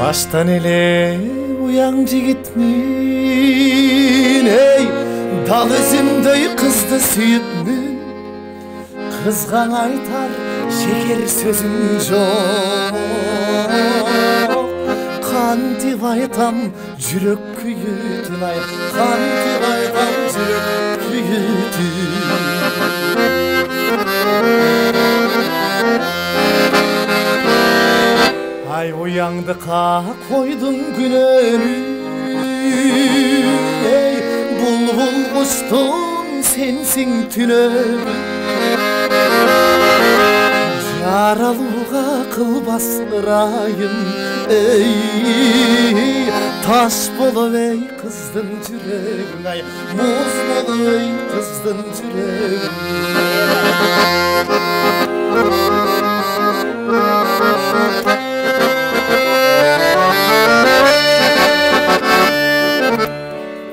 Baştan ele uyan jigitmin, ey dal üzümдөй kızdı süyüpmün. Kızga aytar şeker sözüm жоқ, kantip aytam жүрөк күйүтүн, ай кантип айтам жүрөк күйүтүн. Ай уяңдыкка койдуң күнөөнү, эй булбул куштун сенсиң түнөгү. Жаралууга кылбас ырайым, эй таш болуп эй кыздын жүрөгүң, ай муз болуп эй кыздын жүрөгүң.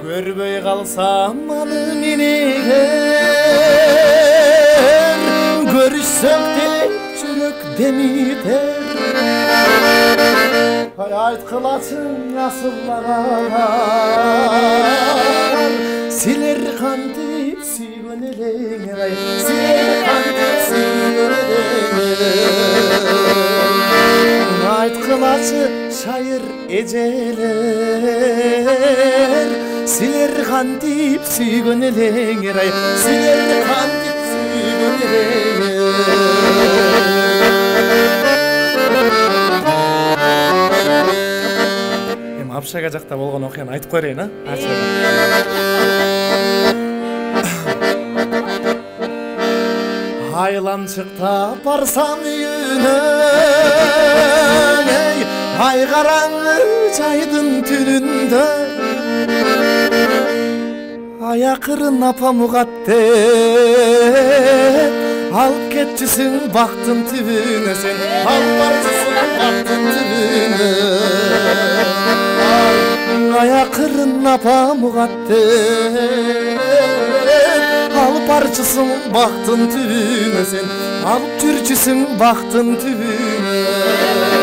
Көрбөй калсам аны менен, көрүшсөк деле жүрөк демитер. Ай айткылачың асыллаган, силер кантип сүйгөн элең, ай силер кантип сүйгөн элең. Айткылачы шайыр эжелер, силер кантип сүйгөн элеңер, ай силер кантип сүйгөн элеңер. Эми Абшага жакта болгон окуяны айтып коеюн, а? Айланчыкта барсам үйүнө, эй ай караңгы жайдын түнүндө, аякырын апам угаттеп, алып кетчүсүң бактын түбүнө, сен алып барчысың бактын түбүнө. Аякырын апам угаттеп, алып барчысың бактын түбүнө, сен алып жүрчүсүң бактын түбүнө.